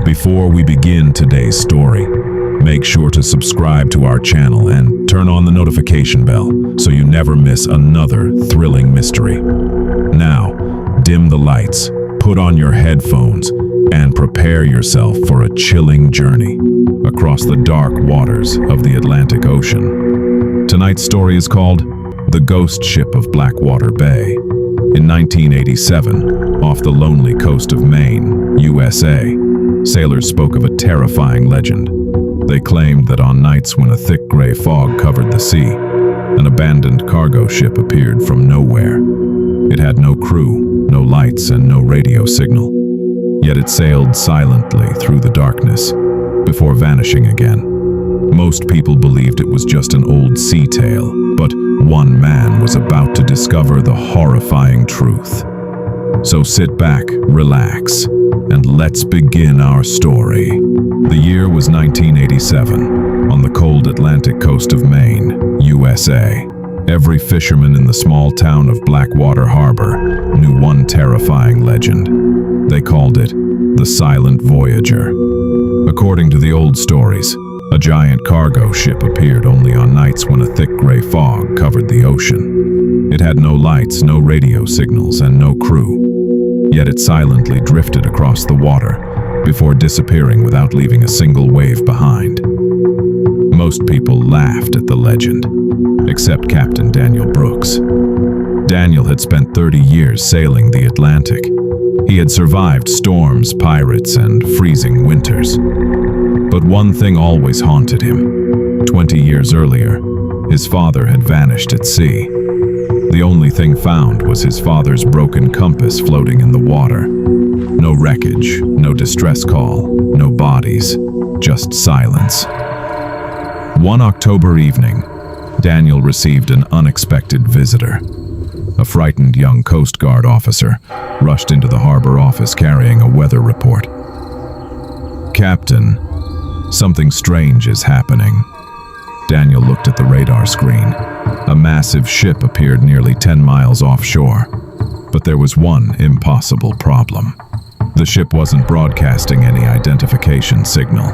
Before we begin today's story, make sure to subscribe to our channel and turn on the notification bell so you never miss another thrilling mystery. Now, dim the lights, put on your headphones, and prepare yourself for a chilling journey across the dark waters of the Atlantic Ocean. Tonight's story is called The Ghost Ship of Blackwater Bay. In 1987, off the lonely coast of Maine, USA, sailors spoke of a terrifying legend. They claimed that on nights when a thick gray fog covered the sea, an abandoned cargo ship appeared from nowhere. It had no crew, no lights, and no radio signal. Yet it sailed silently through the darkness before vanishing again. Most people believed it was just an old sea tale, but one man was about to discover the horrifying truth. So sit back, relax, and let's begin our story. The year was 1987, on the cold Atlantic coast of Maine, USA. Every fisherman in the small town of Blackwater Harbor knew one terrifying legend. They called it the Silent Voyager. According to the old stories, a giant cargo ship appeared only on nights when a thick gray fog covered the ocean. It had no lights, no radio signals, and no crew. Yet it silently drifted across the water before disappearing without leaving a single wave behind. Most people laughed at the legend, except Captain Daniel Brooks. Daniel had spent 30 years sailing the Atlantic. He had survived storms, pirates, and freezing winters. But one thing always haunted him. 20 years earlier, his father had vanished at sea. The only thing found was his father's broken compass floating in the water. No wreckage, no distress call, no bodies, just silence. One October evening, Daniel received an unexpected visitor. A frightened young Coast Guard officer rushed into the harbor office carrying a weather report. "Captain, something strange is happening." Daniel looked at the radar screen. A massive ship appeared nearly 10 miles offshore. But there was one impossible problem. The ship wasn't broadcasting any identification signal.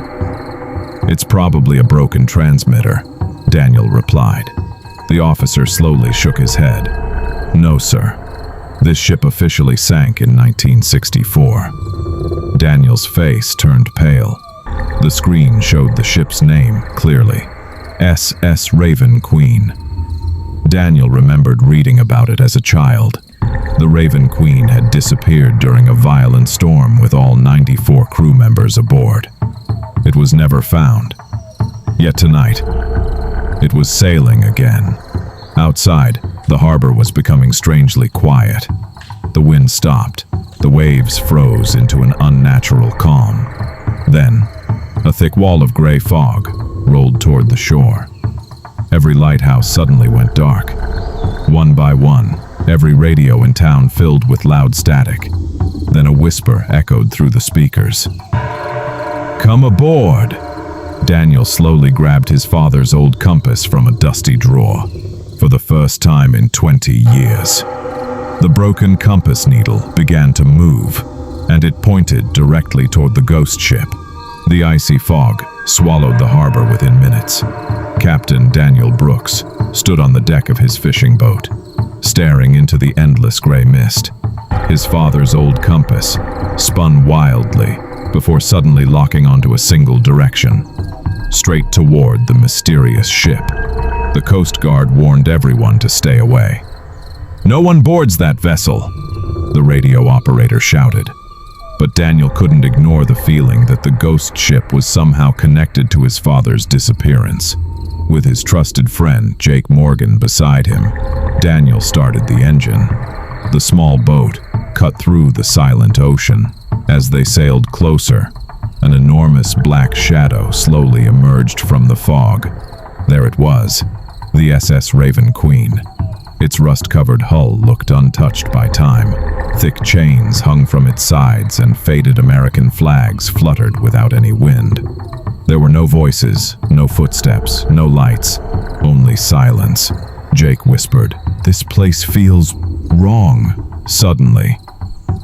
"It's probably a broken transmitter," Daniel replied. The officer slowly shook his head. "No, sir. This ship officially sank in 1964. Daniel's face turned pale. The screen showed the ship's name clearly. SS Raven Queen. Daniel remembered reading about it as a child. The Raven Queen had disappeared during a violent storm with all 94 crew members aboard. It was never found. Yet tonight, it was sailing again. Outside, the harbor was becoming strangely quiet. The wind stopped. The waves froze into an unnatural calm. Then, a thick wall of gray fog rolled toward the shore. Every lighthouse suddenly went dark. One by one, every radio in town filled with loud static. Then a whisper echoed through the speakers. "Come aboard!" Daniel slowly grabbed his father's old compass from a dusty drawer. For the first time in 20 years. The broken compass needle began to move, and it pointed directly toward the ghost ship. The icy fog swallowed the harbor within minutes. Captain Daniel Brooks stood on the deck of his fishing boat, staring into the endless gray mist. His father's old compass spun wildly before suddenly locking onto a single direction, straight toward the mysterious ship. The Coast Guard warned everyone to stay away. "No one boards that vessel," the radio operator shouted. But Daniel couldn't ignore the feeling that the ghost ship was somehow connected to his father's disappearance. With his trusted friend, Jake Morgan, beside him, Daniel started the engine. The small boat cut through the silent ocean. As they sailed closer, an enormous black shadow slowly emerged from the fog. There it was, the SS Raven Queen. Its rust-covered hull looked untouched by time. Thick chains hung from its sides and faded American flags fluttered without any wind. There were no voices, no footsteps, no lights, only silence. Jake whispered, "This place feels wrong." Suddenly,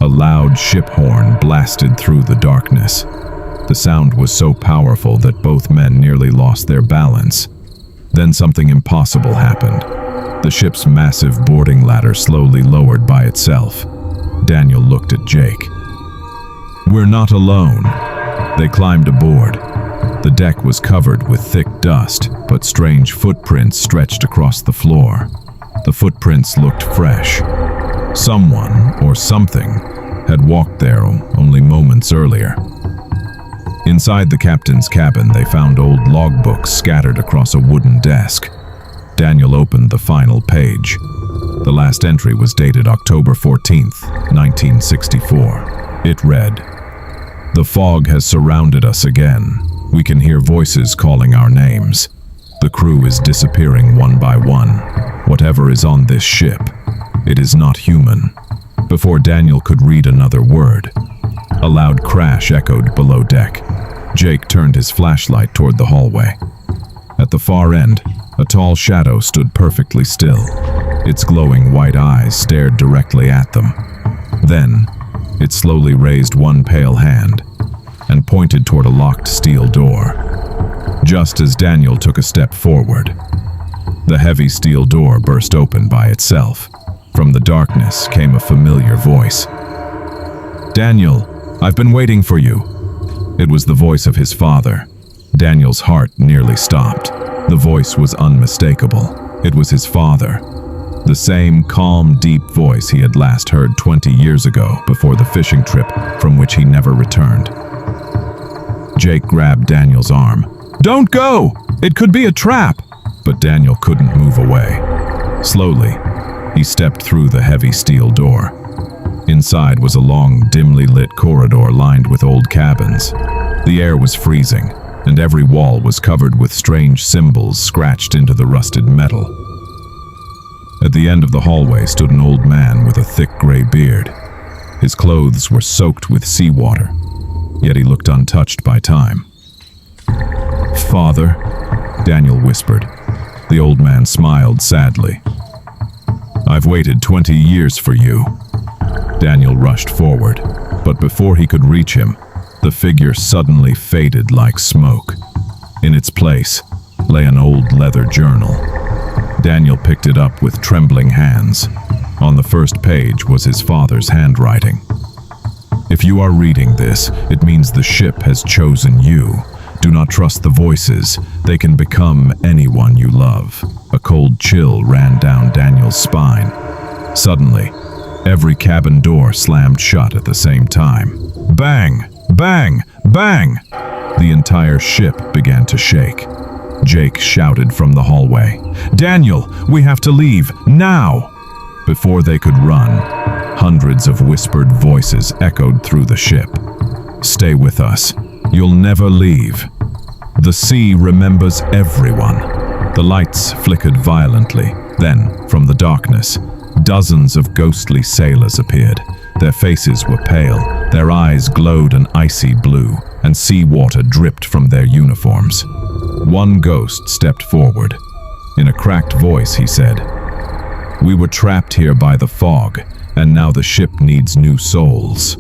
a loud ship horn blasted through the darkness. sound was so powerful that both men nearly lost their balance. Then something impossible happened. The ship's massive boarding ladder slowly lowered by itself. Daniel looked at Jake. "We're not alone." They climbed aboard. The deck was covered with thick dust, but strange footprints stretched across the floor. The footprints looked fresh. Someone, or something, had walked there only moments earlier. Inside the captain's cabin, they found old logbooks scattered across a wooden desk. Daniel opened the final page. The last entry was dated October 14th, 1964. It read, "The fog has surrounded us again. We can hear voices calling our names. The crew is disappearing one by one. Whatever is on this ship, it is not human." Before Daniel could read another word, a loud crash echoed below deck. Jake turned his flashlight toward the hallway. At the far end, a tall shadow stood perfectly still. Its glowing white eyes stared directly at them. Then, it slowly raised one pale hand and pointed toward a locked steel door. Just as Daniel took a step forward, the heavy steel door burst open by itself. From the darkness came a familiar voice. "Daniel, I've been waiting for you." It was the voice of his father. Daniel's heart nearly stopped. The voice was unmistakable. It was his father. The same calm, deep voice he had last heard 20 years ago before the fishing trip from which he never returned. Jake grabbed Daniel's arm. "Don't go! It could be a trap!" But Daniel couldn't move away. Slowly, he stepped through the heavy steel door. Inside was a long, dimly lit corridor lined with old cabins. The air was freezing, and every wall was covered with strange symbols scratched into the rusted metal. At the end of the hallway stood an old man with a thick gray beard. His clothes were soaked with seawater, yet he looked untouched by time. "Father," Daniel whispered. The old man smiled sadly. "I've waited 20 years for you." Daniel rushed forward, but before he could reach him, the figure suddenly faded like smoke. In its place lay an old leather journal. Daniel picked it up with trembling hands. On the first page was his father's handwriting. "If you are reading this, it means the ship has chosen you. Do not trust the voices. They can become anyone you love." A cold chill ran down Daniel's spine. Suddenly, every cabin door slammed shut at the same time. Bang! Bang! Bang! The entire ship began to shake. Jake shouted from the hallway, "Daniel, we have to leave, now!" Before they could run, hundreds of whispered voices echoed through the ship. "Stay with us. You'll never leave. The sea remembers everyone." The lights flickered violently. Then, from the darkness, dozens of ghostly sailors appeared. Their faces were pale, their eyes glowed an icy blue, and seawater dripped from their uniforms. One ghost stepped forward. In a cracked voice, he said, "We were trapped here by the fog, and now the ship needs new souls."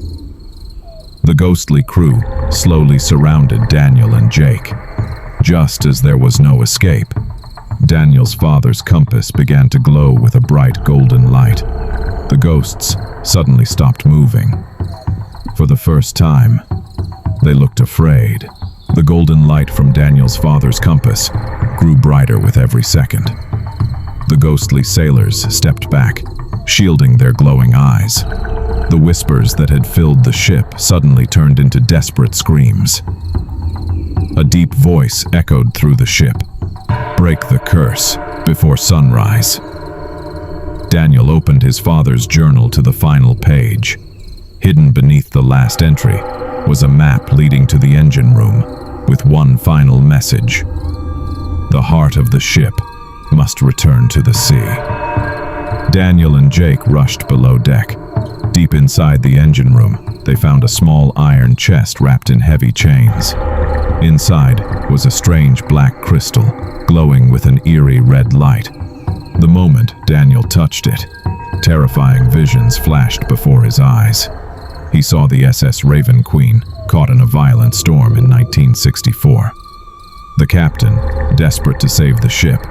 The ghostly crew slowly surrounded Daniel and Jake. Just as there was no escape, Daniel's father's compass began to glow with a bright golden light. The ghosts suddenly stopped moving. For the first time, they looked afraid. The golden light from Daniel's father's compass grew brighter with every second. The ghostly sailors stepped back, shielding their glowing eyes. The whispers that had filled the ship suddenly turned into desperate screams. A deep voice echoed through the ship. "Break the curse before sunrise." Daniel opened his father's journal to the final page. Hidden beneath the last entry was a map leading to the engine room with one final message. The heart of the ship must return to the sea. Daniel and Jake rushed below deck. Deep inside the engine room, they found a small iron chest wrapped in heavy chains. Inside was a strange black crystal, glowing with an eerie red light. The moment Daniel touched it, terrifying visions flashed before his eyes. He saw the SS Raven Queen, caught in a violent storm in 1964. The captain, desperate to save the ship,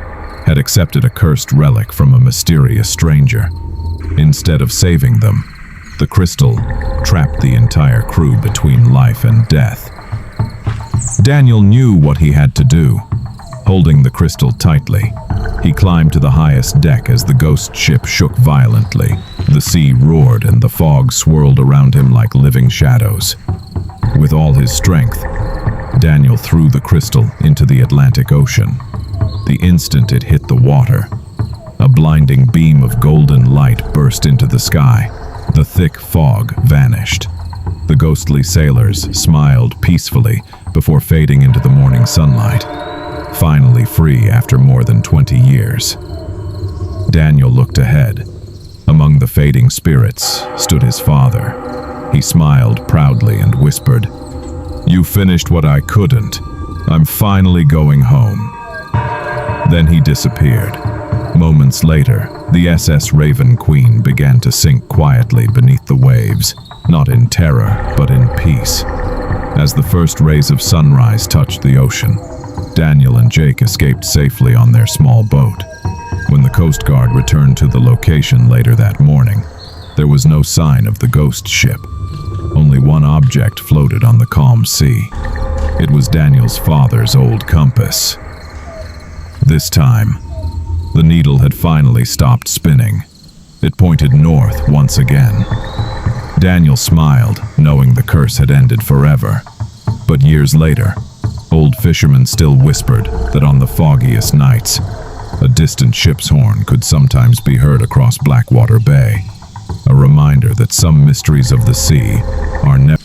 had accepted a cursed relic from a mysterious stranger. Instead of saving them, the crystal trapped the entire crew between life and death. Daniel knew what he had to do. Holding the crystal tightly, he climbed to the highest deck as the ghost ship shook violently. The sea roared and the fog swirled around him like living shadows. With all his strength, Daniel threw the crystal into the Atlantic Ocean. The instant it hit the water, a blinding beam of golden light burst into the sky. The thick fog vanished. The ghostly sailors smiled peacefully before fading into the morning sunlight, finally free after more than 20 years. Daniel looked ahead. Among the fading spirits stood his father. He smiled proudly and whispered, "You finished what I couldn't. I'm finally going home." Then he disappeared. Moments later, the SS Raven Queen began to sink quietly beneath the waves, not in terror, but in peace. As the first rays of sunrise touched the ocean, Daniel and Jake escaped safely on their small boat. When the Coast Guard returned to the location later that morning, there was no sign of the ghost ship. Only one object floated on the calm sea. It was Daniel's father's old compass. This time, the needle had finally stopped spinning. It pointed north once again. Daniel smiled, knowing the curse had ended forever. But years later, old fishermen still whispered that on the foggiest nights, a distant ship's horn could sometimes be heard across Blackwater Bay, a reminder that some mysteries of the sea are never